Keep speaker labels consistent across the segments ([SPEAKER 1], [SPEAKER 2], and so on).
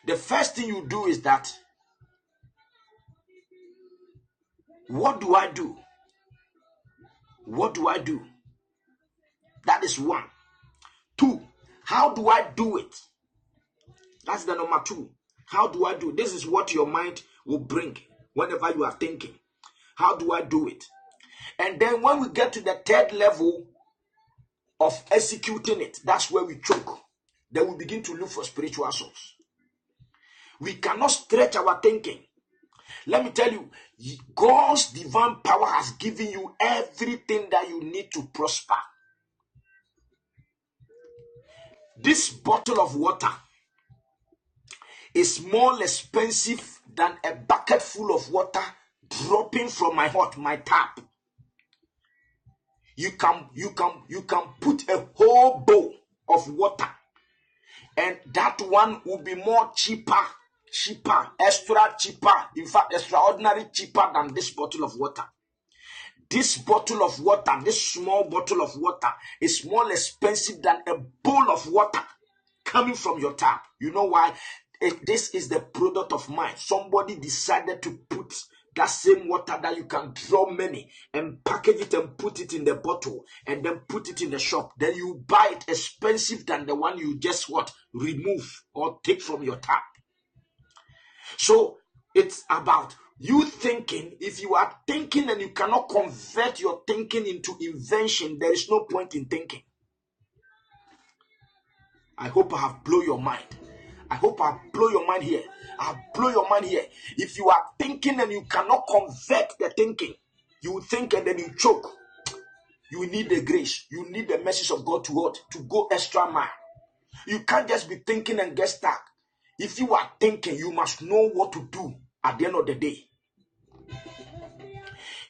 [SPEAKER 1] The first thing you do is that, what do I do? What do I do? That is one. Two, how do I do it? That's the number two. How do I do? This is what your mind will bring whenever you are thinking. How do I do it? And then when we get to the third level of executing it, that's where we choke. Then we begin to look for spiritual source. We cannot stretch our thinking. Let me tell you, God's divine power has given you everything that you need to prosper. This bottle of water is more expensive than a bucket full of water dropping from my tap. You can put a whole bowl of water, and that one will be more cheaper, extra cheaper, in fact, extraordinary cheaper than this bottle of water. This bottle of water, this small bottle of water, is more expensive than a bowl of water coming from your tap. You know why? This is the product of mind. Somebody decided to put that same water that you can draw many and package it and put it in the bottle and then put it in the shop. Then you buy it expensive than the one you just remove or take from your tap. So it's about you thinking. If you are thinking and you cannot convert your thinking into invention, there is no point in thinking. I hope I have blown your mind. I hope I blow your mind here. I'll blow your mind here. If you are thinking and you cannot convert the thinking, you think and then you choke. You need the grace. You need the message of God to go extra mile. You can't just be thinking and get stuck. If you are thinking, you must know what to do at the end of the day.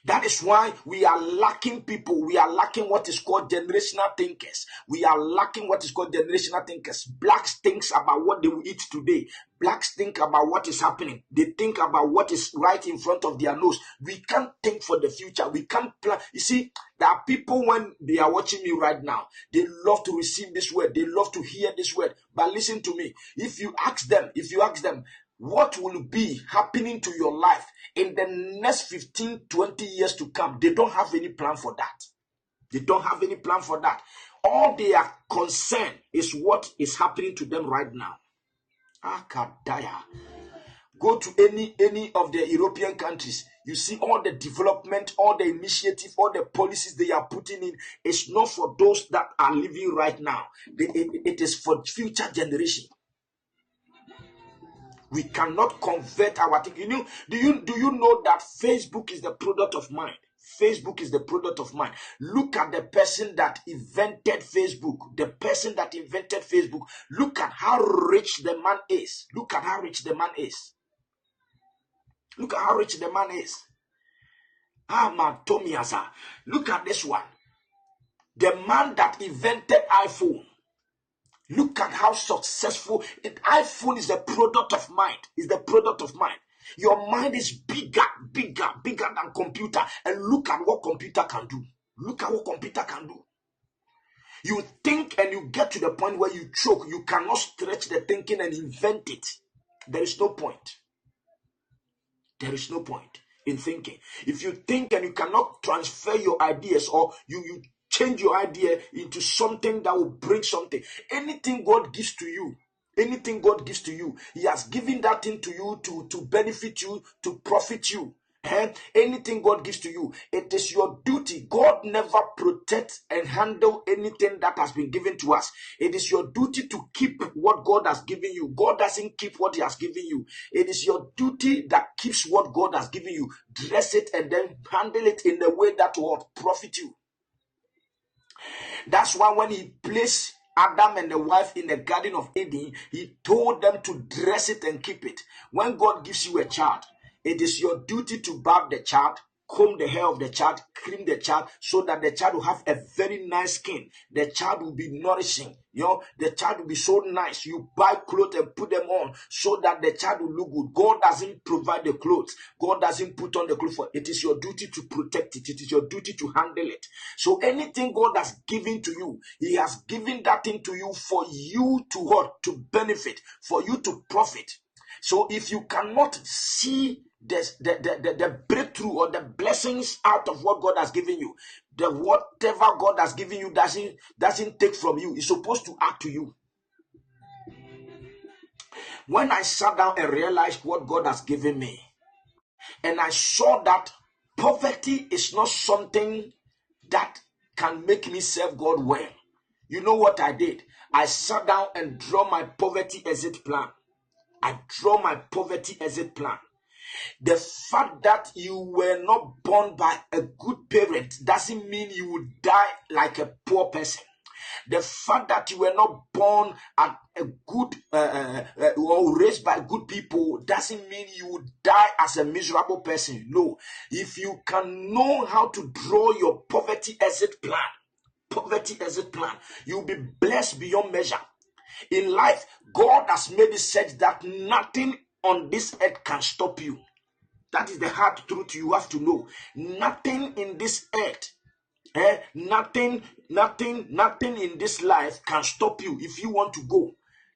[SPEAKER 1] That is why we are lacking people. We are lacking what is called generational thinkers. We are lacking what is called generational thinkers. Blacks think about what they will eat today. Blacks think about what is happening. They think about what is right in front of their nose. We can't think for the future. We can't plan. You see, there are people when they are watching me right now, they love to receive this word. They love to hear this word. But listen to me. If you ask them, what will be happening to your life in the next 15, 20 years to come, they don't have any plan for that. They don't have any plan for that. All they are concerned is what is happening to them right now. Akadaya. Go to any of the European countries. You see all the development, all the initiative, all the policies they are putting in. It's not for those that are living right now. It is for future generation. We cannot convert our thinking. Do you know that Facebook is the product of mind? Facebook is the product of mind. Look at the person that invented Facebook. The person that invented Facebook. Look at how rich the man is. Look at how rich the man is. Look at how rich the man is. Tomiasa. Look at this one. The man that invented iPhone. Look at how successful iPhone is the product of mind. Is the product of mind. Your mind is bigger than computer. And look at what computer can do. Look at what computer can do. You think and you get to the point where you choke. You cannot stretch the thinking and invent it. There is no point. There is no point in thinking. If you think and you cannot transfer your ideas, or you change your idea into something that will bring something. Anything God gives to you, He has given that thing to you to benefit you, to profit you. Anything God gives to you, it is your duty. God never protects and handle anything that has been given to us. It is your duty to keep what God has given you. God doesn't keep what He has given you. It is your duty that keeps what God has given you. Dress it and then handle it in a way that will profit you. That's why when He placed Adam and the wife in the Garden of Eden, He told them to dress it and keep it. When God gives you a child, it is your duty to bath the child, comb the hair of the child, cream the child, so that the child will have a very nice skin. The child will be nourishing. The child will be so nice. You buy clothes and put them on so that the child will look good. God doesn't provide the clothes. God doesn't put on the clothes for it. It is your duty to protect it. It is your duty to handle it. So anything God has given to you, He has given that thing to you for you to what? To benefit, for you to profit. So if you cannot see the breakthrough or the blessings out of what God has given you, the whatever God has given you doesn't take from you. It's supposed to add to you. When I sat down and realized what God has given me, and I saw that poverty is not something that can make me serve God well, you know what I did? I sat down and drew my poverty exit plan. I draw my poverty exit plan. The fact that you were not born by a good parent doesn't mean you will die like a poor person. The fact that you were not born at a good or raised by good people doesn't mean you will die as a miserable person. No. If you can know how to draw your poverty exit plan, you'll be blessed beyond measure. In life, God has made it such that nothing on this earth can stop you. That is the hard truth you have to know. Nothing in this earth, nothing in this life can stop you if you want to go.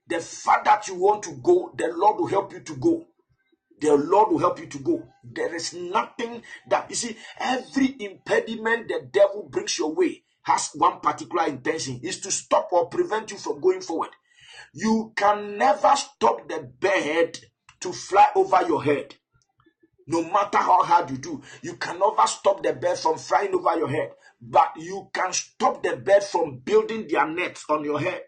[SPEAKER 1] The fact that you want to go, the Lord will help you to go. The Lord will help you to go. There is nothing that, you see, every impediment the devil brings your way has one particular intention, is to stop or prevent you from going forward. You can never stop the bird to fly over your head. No matter how hard you do, you can never stop the bird from flying over your head. But you can stop the bird from building their nets on your head.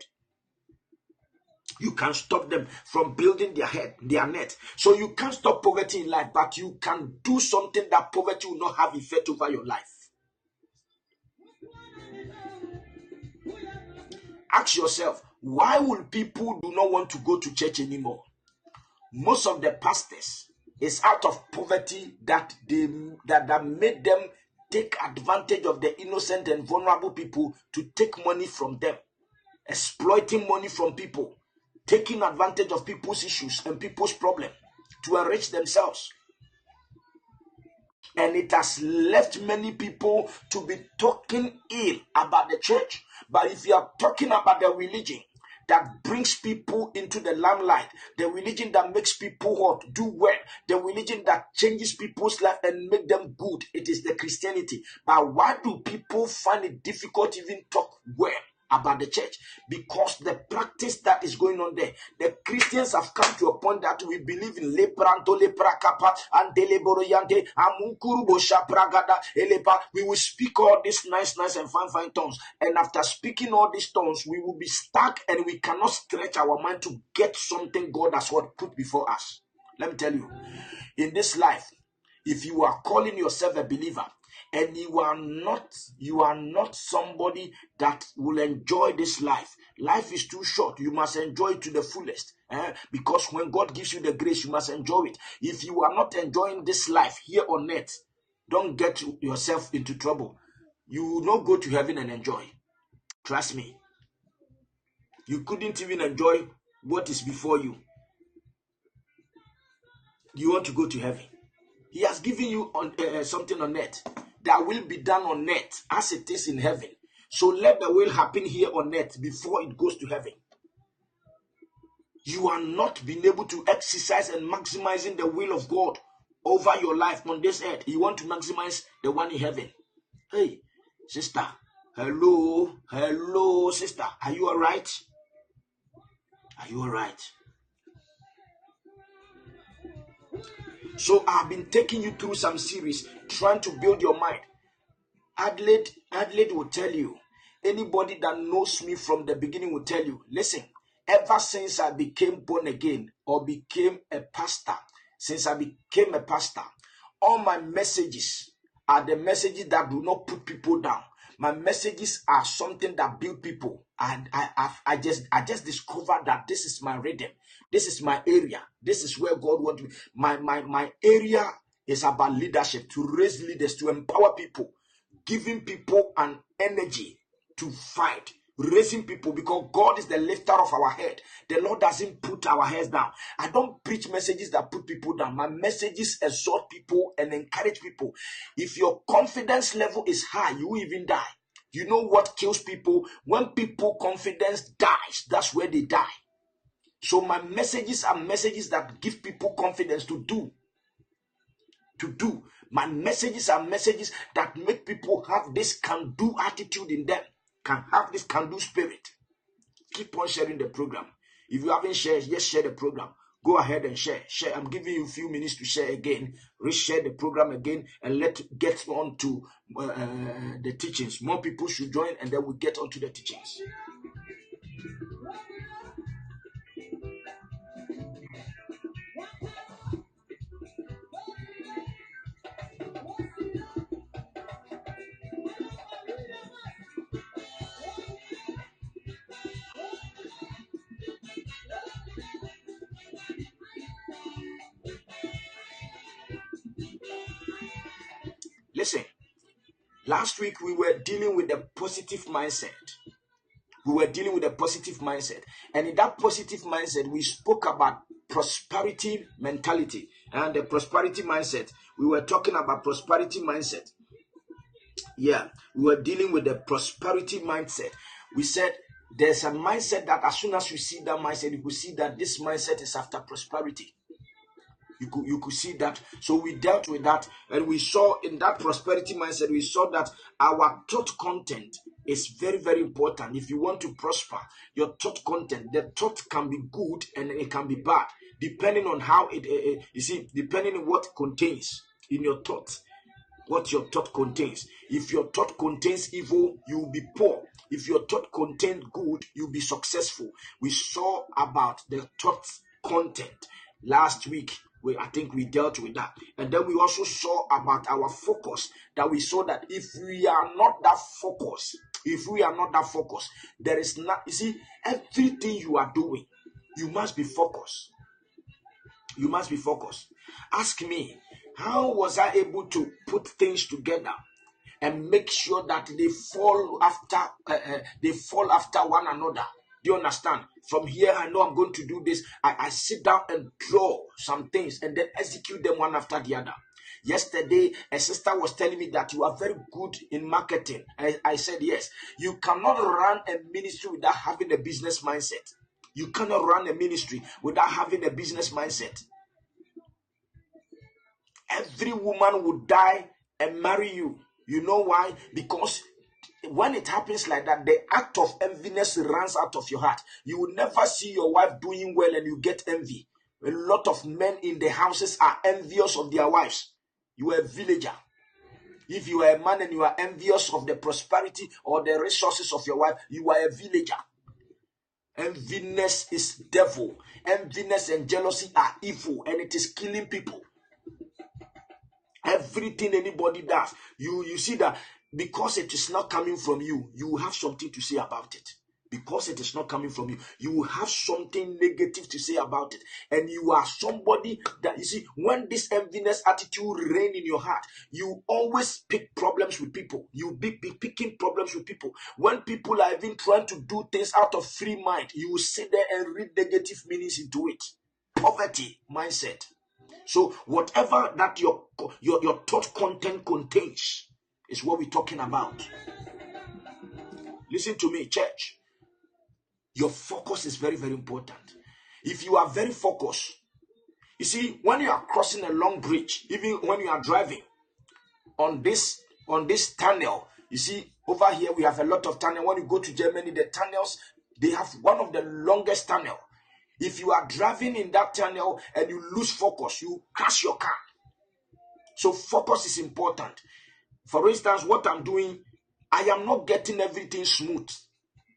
[SPEAKER 1] You can stop them from building their net. So you can't stop poverty in life, but you can do something that poverty will not have effect over your life. Ask yourself, why will people do not want to go to church anymore? Most of the pastors, it's out of poverty that made them take advantage of the innocent and vulnerable people to take money from them, exploiting money from people, taking advantage of people's issues and people's problems to enrich themselves. And it has left many people to be talking ill about the church. But if you are talking about the religion that brings people into the limelight, the religion that makes people do well, the religion that changes people's life and make them good, it is the Christianity. But why do people find it difficult to even talk well about the church? Because the practice that is going on there, the Christians have come to a point that we believe in lepranto leprakapa and deleboroyante amukuru bosha pragada elepa. We will speak all these nice and fine tongues, and after speaking all these tongues, we will be stuck and we cannot stretch our mind to get something God has put before us. Let me tell you, in this life, if you are calling yourself a believer, and you are not somebody that will enjoy this life. Life is too short. You must enjoy it to the fullest. Because when God gives you the grace, you must enjoy it. If you are not enjoying this life here on earth, don't get yourself into trouble. You will not go to heaven and enjoy. Trust me. You couldn't even enjoy what is before you. You want to go to heaven. He has given you something on earth that will be done on earth as it is in heaven. So let the will happen here on earth before it goes to heaven. You are not being able to exercise and maximizing the will of God over your life on this earth. You want to maximize the one in heaven. Hey, sister. Hello, sister. Are you all right? Are you all right? So I've been taking you through some series, trying to build your mind. Adelaide will tell you, anybody that knows me from the beginning will tell you, listen, ever since I became born again or became a pastor, all my messages are the messages that do not put people down. My messages are something that build people. And I just discovered that this is my rhythm. This is my area. This is where God wants me. My area is about leadership, to raise leaders, to empower people, giving people an energy to fight, raising people, because God is the lifter of our head. The Lord doesn't put our heads down. I don't preach messages that put people down. My messages exhort people and encourage people. If your confidence level is high, you will even die. You know what kills people? When people confidence dies, that's where they die. So my messages are messages that give people confidence to do. My messages are messages that make people have this can-do attitude in them, can have this can-do spirit. Keep on sharing the program. If you haven't shared, just share the program. Go ahead and share. I'm giving you a few minutes to share again. Reshare the program again, and let's get on to the teachings. More people should join, and then we get on to the teachings. Listen, last week we were dealing with the positive mindset. And in that positive mindset, we spoke about prosperity mentality and the prosperity mindset. We were talking about prosperity mindset. Yeah, we were dealing with the prosperity mindset. We said there's a mindset that as soon as you see that mindset, you could see that this mindset is after prosperity. You could see that. So we dealt with that, and we saw in that prosperity mindset, we saw that our thought content is very, very important. If you want to prosper, your thought content, the thought can be good and it can be bad, depending on how depending on what contains in your thought, what your thought contains. If your thought contains evil, you will be poor. If your thought contains good, you'll be successful. We saw about the thought content last week. I think we dealt with that. And then we also saw about our focus, that we saw that if we are not that focused, there is not, everything you are doing, you must be focused. Ask me, how was I able to put things together and make sure that they fall after one another? Do you understand? From here, I know I'm going to do this. I sit down and draw some things and then execute them one after the other. Yesterday, a sister was telling me that you are very good in marketing. I said, yes. You cannot run a ministry without having a business mindset. You cannot run a ministry without having a business mindset. Every woman would die and marry you. You know why? Because when it happens like that, the act of enviness runs out of your heart. You will never see your wife doing well and you get envy. A lot of men in the houses are envious of their wives. You are a villager. If you are a man and you are envious of the prosperity or the resources of your wife, you are a villager. Enviness is devil. Enviness and jealousy are evil, and it is killing people. Everything anybody does, you see that because it is not coming from you, you have something to say about it. Because it is not coming from you, you have something negative to say about it. And you are somebody that, you see, when this enviness attitude reigns in your heart, you always pick problems with people. You be picking problems with people. When people are even trying to do things out of free mind, you will sit there and read negative meanings into it. Poverty mindset. So whatever that your thought content contains is what we're talking about. Listen to me, church. Your focus is very, very important. If you are very focused, you see, when you are crossing a long bridge, even when you are driving on this tunnel, you see, over here we have a lot of tunnel. When you go to Germany, the tunnels, they have one of the longest tunnel. If you are driving in that tunnel and you lose focus, you crash your car. So focus is important. For instance, what I'm doing, I am not getting everything smooth.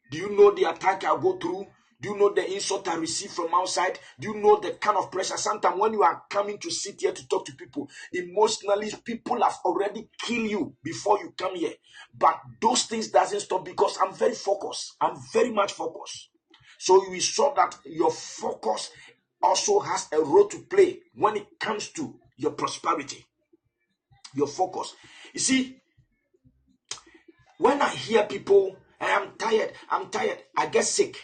[SPEAKER 1] Do you know the attack I go through? Do you know the insult I receive from outside? Do you know the kind of pressure? Sometimes when you are coming to sit here to talk to people, emotionally, people have already killed you before you come here. But those things doesn't stop because I'm very focused. I'm very much focused. So we saw that your focus also has a role to play when it comes to your prosperity. Your focus. You see, when I hear people, I'm tired, I get sick.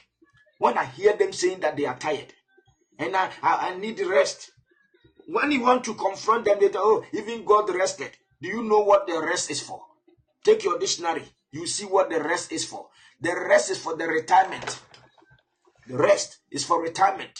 [SPEAKER 1] When I hear them saying that they are tired and I need rest. When you want to confront them, they say, oh, even God rested. Do you know what the rest is for? Take your dictionary. You see what the rest is for. The rest is for the retirement. The rest is for retirement.